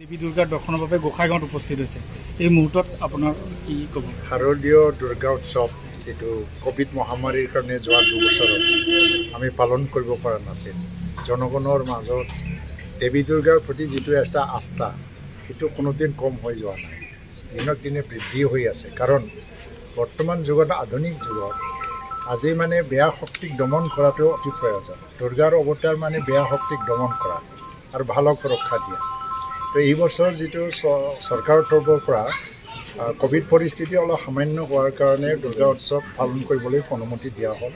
দেৱী দুৰ্গাৰ দৰ্শনৰ বাবে গোসাইগাঁৱত উপস্থিত হৈছে। এই মুহূৰ্তত আপোনাৰ কি ক'ব? শাৰদীয় দুৰ্গা উৎসৱ যিটো কোভিড মহামাৰীৰ কাৰণে যোৱা 2 বছৰত আমি পালন কৰিব পৰা নাছিল। জনগণৰ মাজত দেৱী দুৰ্গাৰ প্ৰতি যিটো এটা আস্থা সেইটো কোনোদিন কম হৈ যোৱা নাই, দিনক দিনে বৃদ্ধি হৈ আছে। কাৰণ বৰ্তমান যুগত, আধুনিক যুগত আজি মানে বেয়া শক্তিক দমন কৰাটো অতি প্ৰয়োজন। দুৰ্গাৰ অৱতাৰ মানে বেয়া শক্তিক দমন কৰা আৰু ভালক ৰক্ষা দিয়া। তো এই বছৰ যিটো চৰকাৰৰ তৰফৰ পৰা কোভিড পৰিস্থিতি অলপ সামান্য হোৱাৰ কাৰণে দুৰ্গা উৎসৱ পালন কৰিবলৈ অনুমতি দিয়া হ'ল।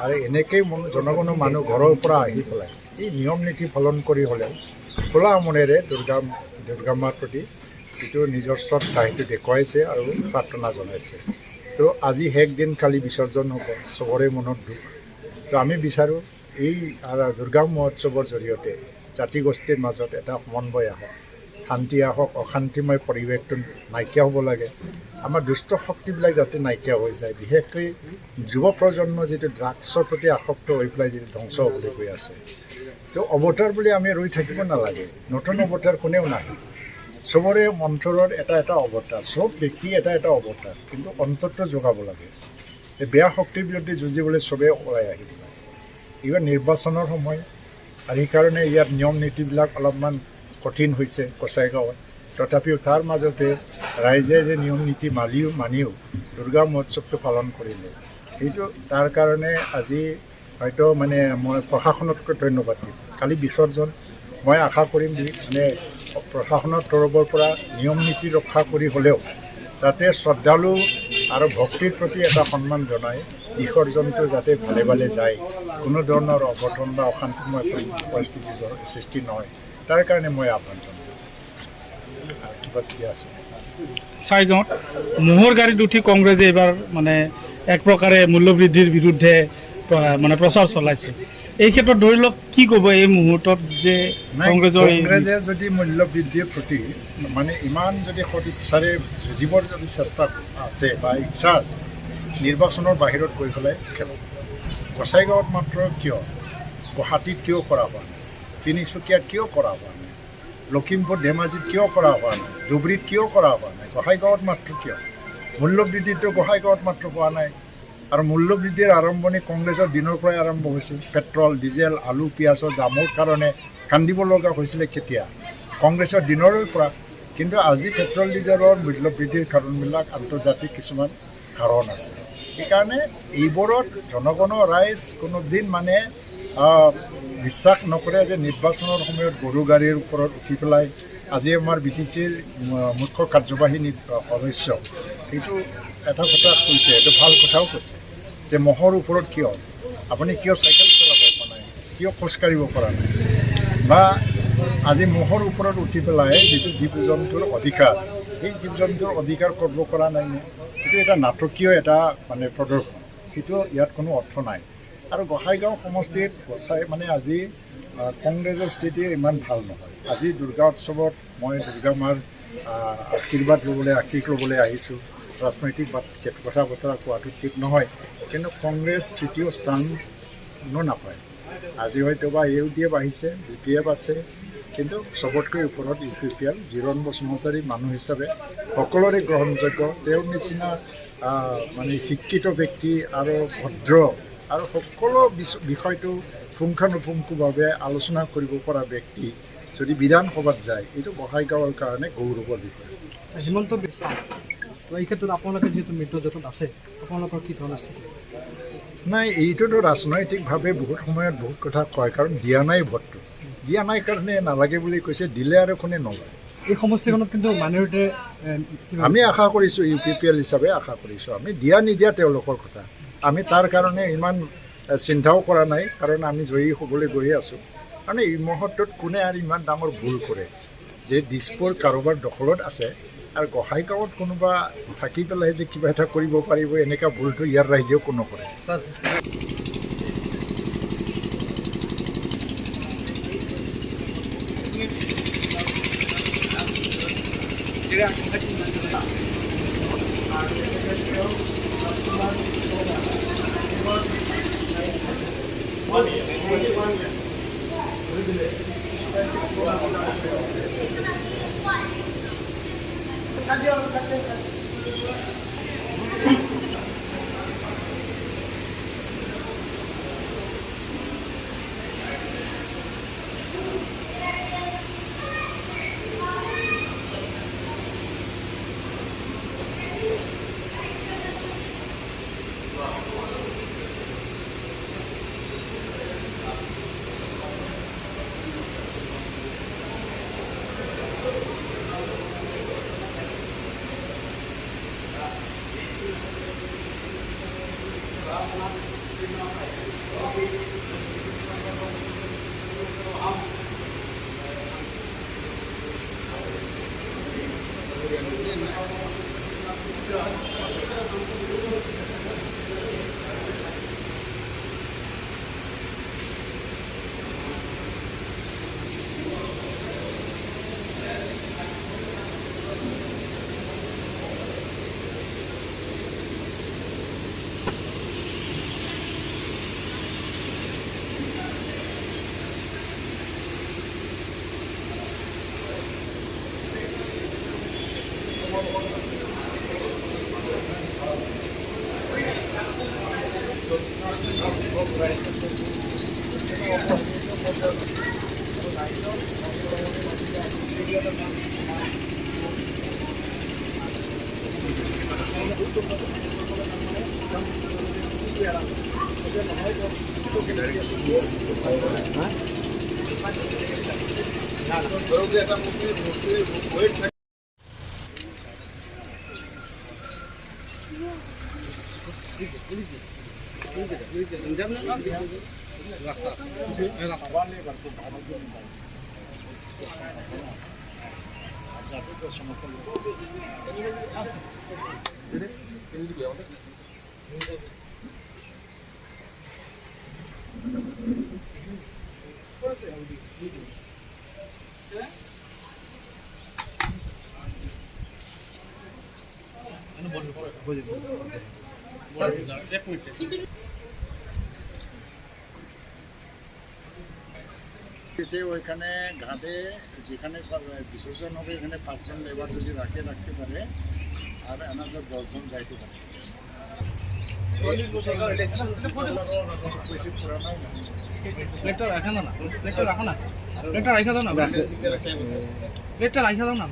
আৰু এনেকেই জনগণৰ মানুহ ঘৰৰ পৰা আহি পেলাই এই নিয়ম নীতি পালন কৰি হ'লেও খোলা মনেৰে দুৰ্গা মাৰ প্ৰতি যিটো নিজৰ শ্ৰদ্ধা সেইটো দেখুৱাইছে আৰু প্ৰাৰ্থনা জনাইছে। তো আজি শেষ দিন, কালি বিসৰ্জন হ'ব, চবৰে মনত দুখ। তো আমি বিচাৰোঁ এই দুৰ্গা মহোৎসৱৰ জৰিয়তে জাতি গোষ্ঠীৰ মাজত এটা সমন্বয় আহক, শান্তি আহক, অশান্তিময় পৰিৱেশটো নাইকিয়া হ'ব লাগে। আমাৰ দুষ্ট শক্তিবিলাক যাতে নাইকিয়া হৈ যায়, বিশেষকৈ যুৱ প্ৰজন্ম যিটো ড্ৰাগছৰ প্ৰতি আসক্ত হৈ পেলাই যিটো ধ্বংস হ'বলৈ গৈ আছে। তো অৱতাৰ বুলি আমি ৰৈ থাকিব নালাগে, নতুন অৱতাৰ কোনেও নাহে। চবৰে অন্তৰত এটা এটা অৱতাৰ, চব ব্যক্তি এটা এটা অৱতাৰ, কিন্তু অন্তৰটো জগাব লাগে। এই বেয়া শক্তিৰ বিৰুদ্ধে যুঁজিবলৈ চবেই ওলাই আহিব লাগে। এইবাৰ নিৰ্বাচনৰ সময় আৰু সেইকাৰণে ইয়াত নিয়ম নীতিবিলাক অলপমান কঠিন হৈছে গোসাইগাঁৱত। তথাপিও তাৰ মাজতে ৰাইজে যে নিয়ম নীতি মানিও দুৰ্গা মহোৎসৱটো পালন কৰিলে, সেইটো তাৰ কাৰণে আজি হয়তো মানে মই প্ৰশাসনতকৈ ধন্যবাদ দিম। কালি বিসৰ্জন মই আশা কৰিম মানে প্ৰশাসনৰ তৰফৰ পৰা নিয়ম নীতি ৰক্ষা কৰি হ'লেও যাতে শ্ৰদ্ধালু আৰু ভক্তিৰ প্ৰতি এটা সন্মান জনাই বিসৰ্জনটো যাতে ভালে ভালে যায়, কোনো ধৰণৰ অঘটন বা অশান্তিময় পৰিস্থিতি সৃষ্টি নহয়, তাৰ কাৰণে মই আহ্বান জনাম। কিবা যদি আছে গোসাইগাঁৱত ম'হৰ গাড়ীত উঠি কংগ্ৰেছে এইবাৰ মানে এক প্ৰকাৰে মূল্যবৃদ্ধিৰ বিৰুদ্ধে মানে প্ৰচাৰ চলাইছে। এই ক্ষেত্ৰত ধৰি লওক কি ক'ব এই মুহূৰ্তত যে কংগ্ৰেছে যদি মূল্যবৃদ্ধিৰ প্ৰতি মানে ইমান যদি সদিচ্ছাৰে যুঁজিবৰ যদি চেষ্টা আছে বা ইচ্ছা আছে, নিৰ্বাচনৰ বাহিৰত গৈ পেলাই খেলক। গোসাইগাঁৱত মাত্ৰ কিয়, গুৱাহাটীত কিয় কৰা হোৱা নাই, তিনিচুকীয়াত কিয় কৰা হোৱা নাই, লখিমপুৰ ধেমাজিত কিয় কৰা হোৱা নাই, ধুবুৰীত কিয় কৰা হোৱা নাই, গোসাইগাঁৱত মাত্ৰ কিয়? মূল্যবৃদ্ধিটো গোসাইগাঁৱত মাত্ৰ হোৱা নাই। আৰু মূল্যবৃদ্ধিৰ আৰম্ভণি কংগ্ৰেছৰ দিনৰ পৰাই আৰম্ভ হৈছিল। পেট্ৰল, ডিজেল, আলু, পিঁয়াজৰ দামৰ কাৰণে কান্দিব লগা হৈছিলে কেতিয়া? কংগ্ৰেছৰ দিনৰে পৰা। কিন্তু আজি পেট্ৰল ডিজেলৰ মূল্যবৃদ্ধিৰ কাৰণবিলাক আন্তৰ্জাতিক কিছুমান কাৰণ আছে। সেইকাৰণে এইবোৰত জনগণৰ ৰাইজ কোনোদিন মানে বিশ্বাস নকৰে যে নিৰ্বাচনৰ সময়ত গৰু গাড়ীৰ ওপৰত উঠি পেলাই আজি আমাৰ BTCৰ মুখ্য কাৰ্যবাহী সদস্য সেইটো এটা কথা কৈছে, এইটো ভাল কথাও কৈছে যে মহৰ ওপৰত কিয় আপুনি কিয় চাইকেল চলাব পৰা নাই, কিয় খোজকাঢ়িব পৰা নাই, বা আজি মহৰ ওপৰত উঠি পেলাই যিটো জীৱ জন্তুৰ অধিকাৰ, সেই জীৱ জন্তুৰ অধিকাৰ কৰিব পৰা নাই। সেইটো এটা নাটকীয় এটা মানে প্ৰদৰ্শন, সেইটো ইয়াত কোনো অৰ্থ নাই। আৰু গোসাইগাঁও সমষ্টিত মানে আজি কংগ্ৰেছৰ স্থিতি ইমান ভাল নহয়। আজি দুৰ্গা উৎসৱত মই দুৰ্গা মাৰ আশীৰ্বাদ ল'বলৈ আহিছোঁ। ৰাজনৈতিক কথা বতৰা কোৱাটো ঠিক নহয়, কিন্তু কংগ্ৰেছ তৃতীয় স্থানো নাপায়। আজি হয়তো বা UDF আহিছে, BPF আছে, কিন্তু চবতকৈ ওপৰত UPPL জিৰণ বসুমতাৰী মানুহ হিচাপে সকলোৰে গ্ৰহণযোগ্য। তেওঁৰ নিচিনা মানে শিক্ষিত ব্যক্তি আৰু ভদ্ৰ আৰু সকলো বিষয়টো পুংখানুপুংখভাৱে আলোচনা কৰিব পৰা ব্যক্তি যদি বিধানসভাত যায়, এইটো গোসাইগাঁৱৰ কাৰণে গৌৰৱৰ বিষয়। হিমন্ত বিশ্ব এই ক্ষেত্ৰত আপোনালোকে যিহেতু মিত্ৰজোঁটত আছে, আপোনালোকৰ কি ধৰণৰ স্থিতি? নাই, এইটোতো ৰাজনৈতিকভাৱে বহুত সময়ত বহুত কথা কয়, কাৰণ দিয়া নাই ভোটটো, দিয়া নাই কাৰণে নালাগে বুলি কৈছে, দিলে আৰু কোনে নলয়। এই সমষ্টিখনত কিন্তু মাইনৰিটিয়ে আমি আশা কৰিছোঁ, UPPL হিচাপে আশা কৰিছোঁ। আমি দিয়া নিদিয়া তেওঁলোকৰ কথা, আমি তাৰ কাৰণে ইমান চিন্তাও কৰা নাই, কাৰণ আমি জয়ী হ'বলৈ গৈ আছোঁ। কাৰণ এই মুহূৰ্তত কোনে আৰু ইমান ডাঙৰ ভুল কৰে যে দিছপুৰ কাৰোবাৰ দখলত আছে আৰু গোসাইগাঁৱত কোনোবা থাকি পেলাই যে কিবা এটা কৰিব পাৰিব, এনেকুৱা ভুলটো ইয়াৰ ৰাইজেও কোনো কৰে। ওইখানে ঘাটে যেখানে বিসর্জন হবে এখানে 5 জন লেবার যদি রাখতে পারে আর এনাদের 10 জন যাইতে পারে। প্লেটটা রাখা দাও না, প্লেটটা রাখো না, প্লেটটা রাখা দাও না, প্লেটটা রাখা দাও না।